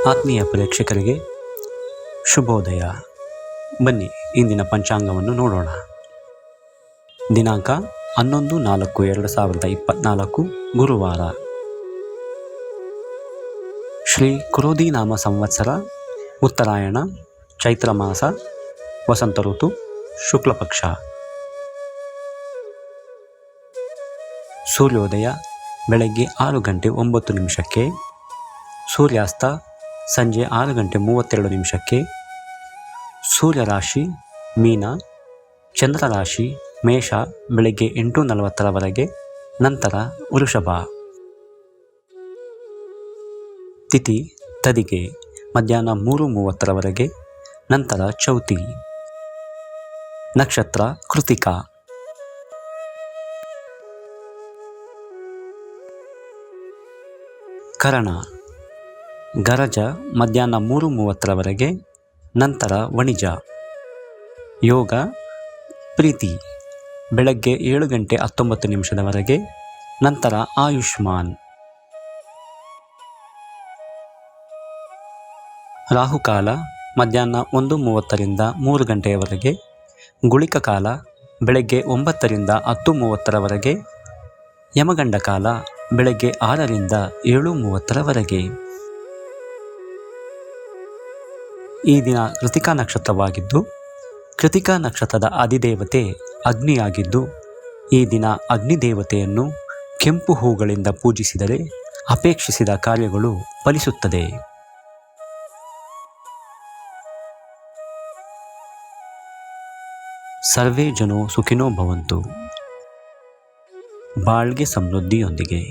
ಆತ್ಮೀಯ ಪ್ರೇಕ್ಷಕರಿಗೆ ಶುಭೋದಯ. ಬನ್ನಿ ಇಂದಿನ ಪಂಚಾಂಗವನ್ನು ನೋಡೋಣ. ದಿನಾಂಕ 11/4/2024 ಗುರುವಾರ. ಶ್ರೀ ಕ್ರೋಧಿನಾಮ ಸಂವತ್ಸರ, ಉತ್ತರಾಯಣ, ಚೈತ್ರ ಮಾಸ, ವಸಂತ ಋತು, ಶುಕ್ಲಪಕ್ಷ. ಸೂರ್ಯೋದಯ ಬೆಳಗ್ಗೆ 6:09, ಸೂರ್ಯಾಸ್ತ ಸಂಜೆ 6:32. ಸೂರ್ಯರಾಶಿ ಮೀನ, ಚಂದ್ರರಾಶಿ ಮೇಷ ಬೆಳಗ್ಗೆ 8:40 ನಂತರ ವೃಷಭ. ತಿಥಿ ತದಿಗೆ ಮಧ್ಯಾಹ್ನ 3:30 ನಂತರ ಚೌತಿ. ನಕ್ಷತ್ರ ಕೃತಿಕಾ. ಕರಣ ಗರಜ ಮಧ್ಯಾಹ್ನ 3:30 ನಂತರ ವಣಿಜ. ಯೋಗ ಪ್ರೀತಿ ಬೆಳಗ್ಗೆ 7:19 ನಂತರ ಆಯುಷ್ಮಾನ್. ರಾಹುಕಾಲ ಮಧ್ಯಾಹ್ನ 1:30 3 ಗುಳಿಕ ಕಾಲ ಬೆಳಗ್ಗೆ 9 10:30 ಯಮಗಂಡ ಕಾಲ ಬೆಳಗ್ಗೆ 6 7:30 ಈ ದಿನ ಕೃತಿಕಾ ನಕ್ಷತ್ರವಾಗಿದ್ದು, ಕೃತಿಕಾ ನಕ್ಷತ್ರದ ಅಧಿದೇವತೆ ಅಗ್ನಿಯಾಗಿದ್ದು, ಈ ದಿನ ಅಗ್ನಿದೇವತೆಯನ್ನು ಕೆಂಪು ಹೂಗಳಿಂದ ಪೂಜಿಸಿದರೆ ಅಪೇಕ್ಷಿಸಿದ ಕಾರ್ಯಗಳು ಫಲಿಸುತ್ತದೆ. ಸರ್ವೇ ಜನೋ ಸುಖಿನೋ ಭವಂತು. ಬಾಳ್ಗೆ ಸಮೃದ್ಧಿಯೊಂದಿಗೆ.